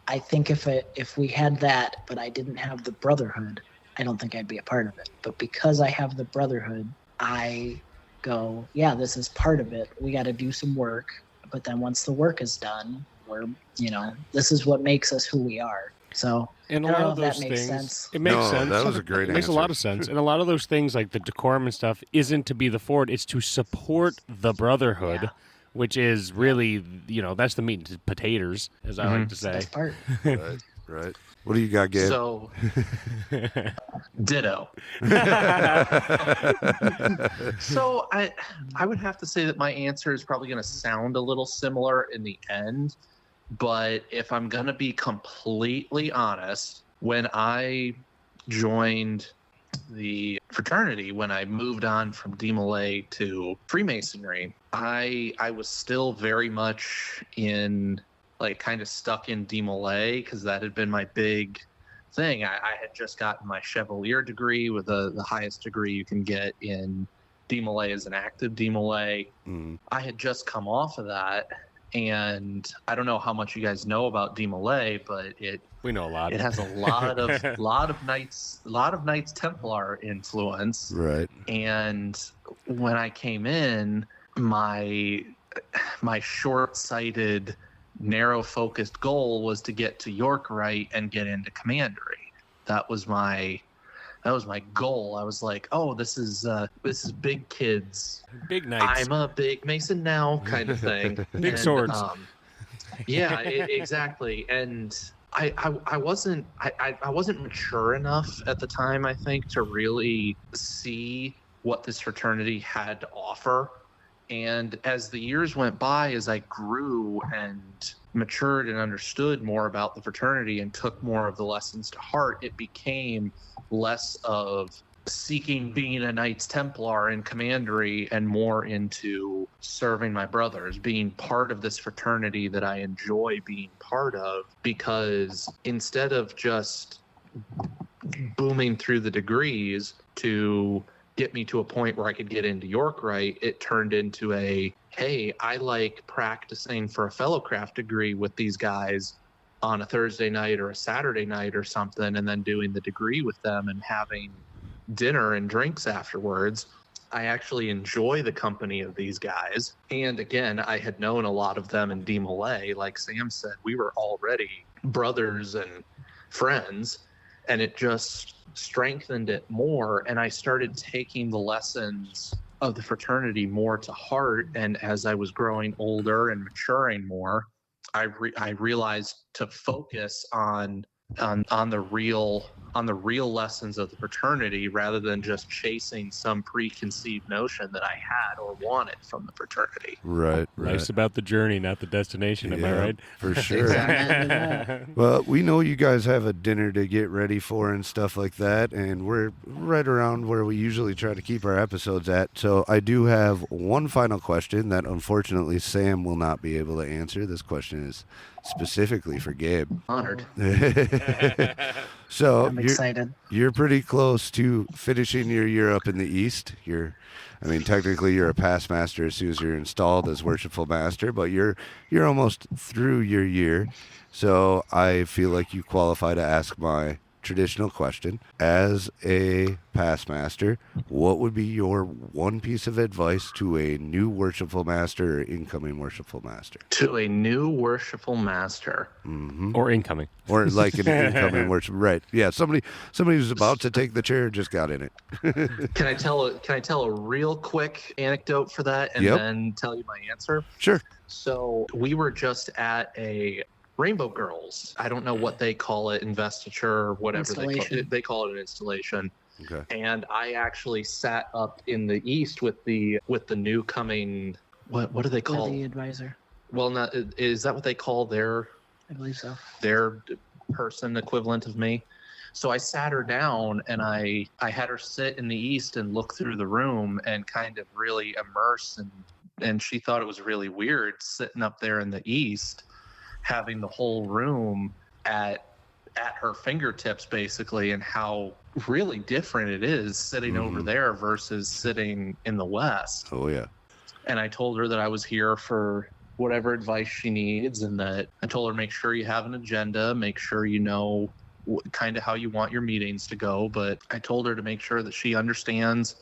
I think if we had that, but I didn't have the brotherhood, I don't think I'd be a part of it. But because I have the brotherhood, I go, yeah, this is part of it. We got to do some work, but then once the work is done, this is what makes us who we are. So And I a don't lot know of if that those makes things, sense. it makes No, sense. that was a great It makes a answer. lot of sense. And a lot of those things, like the decorum and stuff, isn't to be the forward. It's to support the brotherhood, Yeah. which is really, that's the meat and potatoes, as I like to say. That's part. Right. What do you got, Gabe? So, ditto. So I would have to say that my answer is probably going to sound a little similar in the end, but if I'm going to be completely honest, when I joined the fraternity, when I moved on from DMLA to Freemasonry, I was still very much in, like, kind of stuck in DMLA because that had been my big thing. I had just gotten my Chevalier degree, with the highest degree you can get in DMLA as an active DMLA. I had just come off of that, and I don't know how much you guys know about DMLA, but We know a lot. it has a lot of Knights Templar influence. Right. And when I came in, my short-sighted, narrow-focused goal was to get to York Rite and get into commandery. That was my goal. I was like, oh, this is big kids. Big nights. I'm a big Mason now, kind of thing. Big swords. Yeah, exactly. And I wasn't mature enough at the time, I think, to really see what this fraternity had to offer. And as the years went by, as I grew and matured and understood more about the fraternity and took more of the lessons to heart, it became less of seeking being a Knights Templar in commandery and more into serving my brothers, being part of this fraternity that I enjoy being part of, because instead of just booming through the degrees to get me to a point where I could get into York Rite, it turned into hey, I like practicing for a fellowcraft degree with these guys on a Thursday night or a Saturday night or something, and then doing the degree with them and having dinner and drinks afterwards. I actually enjoy the company of these guys. And again, I had known a lot of them in DMLA. Like Sam said, we were already brothers and friends, and it just strengthened it more. And I started taking the lessons of the fraternity more to heart. And as I was growing older and maturing more, I realized to focus on the real lessons of the fraternity, rather than just chasing some preconceived notion that I had or wanted from the fraternity. Right. Life's about the journey, not the destination. Am I right? For sure. Exactly. Well, we know you guys have a dinner to get ready for and stuff like that, and we're right around where we usually try to keep our episodes at. So I do have one final question that unfortunately Sam will not be able to answer. This question is specifically for Gabe. Honored. So I'm excited. You're pretty close to finishing your year up in the East. Technically you're a past master as soon as you're installed as Worshipful Master, but you're almost through your year. So I feel like you qualify to ask my traditional question. As a past master, what would be your one piece of advice to a new Worshipful Master or incoming Worshipful Master? To a new Worshipful Master. Mm-hmm. Or incoming. Or like an incoming worship, right? Yeah, somebody who's about to take the chair just got in it. Can I tell a real quick anecdote for that, and then tell you my answer? Sure. So we were just at a Rainbow Girls. I don't know what they call it, investiture, whatever they call it, an installation. Okay. And I actually sat up in the East with the new coming. What do they call? The advisor. Well, not is that what they call their? I believe so. Their person equivalent of me. So I sat her down and I had her sit in the East and look through the room and kind of really immerse, and she thought it was really weird sitting up there in the East, having the whole room at at her fingertips, basically, and how really different it is sitting over there versus sitting in the West. Oh, yeah. And I told her that I was here for whatever advice she needs, and that I told her, make sure you have an agenda, make sure you know kind of how you want your meetings to go. But I told her to make sure that she understands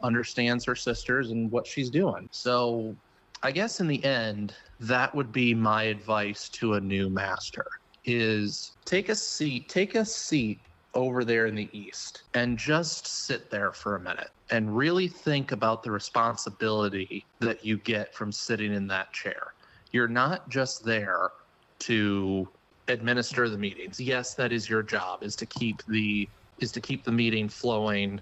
her sisters and what she's doing. So I guess in the end, that would be my advice to a new master, is take a seat over there in the East and just sit there for a minute and really think about the responsibility that you get from sitting in that chair. You're not just there to administer the meetings. Yes, that is your job, is to keep the meeting flowing,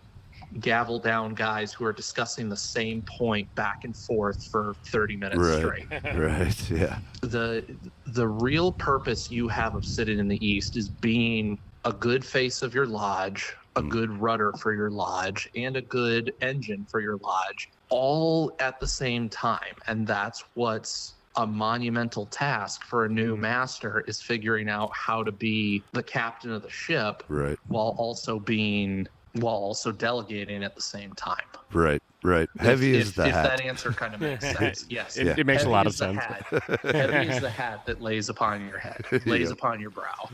gavel down guys who are discussing the same point back and forth for 30 minutes straight. Right, yeah. The real purpose you have of sitting in the East is being a good face of your lodge, a good rudder for your lodge, and a good engine for your lodge, all at the same time. And that's what's a monumental task for a new master, is figuring out how to be the captain of the ship, right, while also delegating at the same time. Right. Heavy is the hat. If that answer kind of makes sense. Yes. It makes a lot of sense. Heavy is the hat that lays upon your head, lays upon your brow.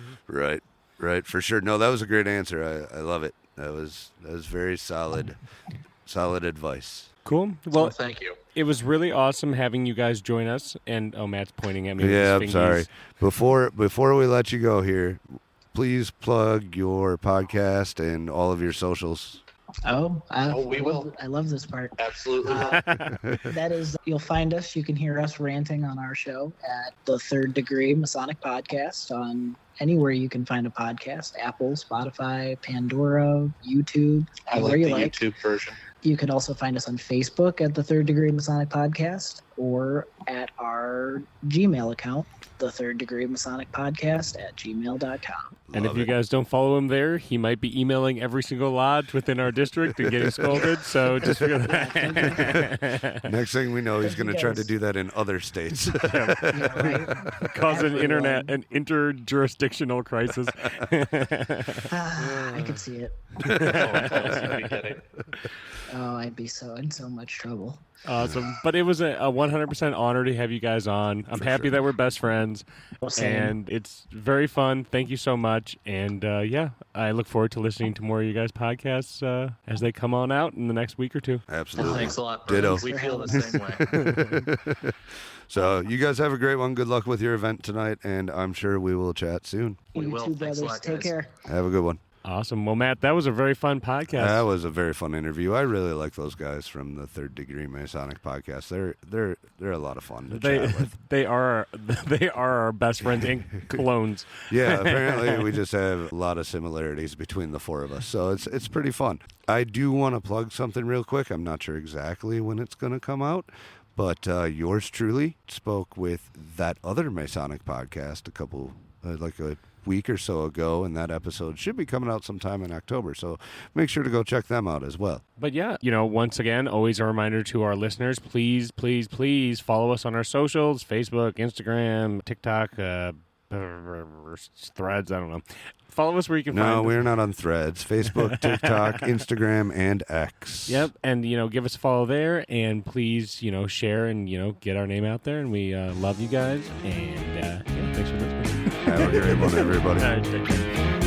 Right, for sure. No, that was a great answer. I love it. That was very solid advice. Cool. Well, thank you. It was really awesome having you guys join us. And Matt's pointing at me. Yeah, with I'm his sorry. fingies. Before we let you go here, please plug your podcast and all of your socials. We will. I love this part. Absolutely. That is, you'll find us. You can hear us ranting on our show at the Third Degree Masonic Podcast on anywhere you can find a podcast: Apple, Spotify, Pandora, YouTube. I like the YouTube version. You can also find us on Facebook at the Third Degree Masonic Podcast, or at our Gmail account, the Third Degree Masonic Podcast at gmail.com. And if you guys don't follow him there, he might be emailing every single lodge within our district and getting scolded. So just figure that. Next thing we know, he's going to try to do that in other states. Cause an interjurisdictional crisis. I could see it. Oh, I'd be in so much trouble. Awesome. But it was a 100% honor to have you guys on. I'm happy that we're best friends. And it's very fun. Thank you so much. And I look forward to listening to more of you guys' podcasts as they come on out in the next week or two. Absolutely. Thanks a lot. Ditto. We feel the same way. So you guys have a great one. Good luck with your event tonight, and I'm sure we will chat soon. We will. You two Thanks a brothers. lot, Take care. Have a good one. Awesome. Well, Matt, that was a very fun podcast. That was a very fun interview. I really like those guys from the Third Degree Masonic Podcast. They're a lot of fun to chat with. They are our best friends and clones. Yeah, apparently we just have a lot of similarities between the four of us, so it's pretty fun. I do want to plug something real quick. I'm not sure exactly when it's going to come out, but yours truly spoke with that other Masonic podcast a week or so ago, and that episode should be coming out sometime in October, so make sure to go check them out as well. But yeah, once again, always a reminder to our listeners, please follow us on our socials: Facebook, Instagram, TikTok, Threads, I don't know. Follow us where you can find us. No, we're not on Threads. Facebook, TikTok, Instagram, and X. Yep, and give us a follow there, and please share and get our name out there, and we love you guys, and thanks for listening. Have a great one, everybody. All right, take care.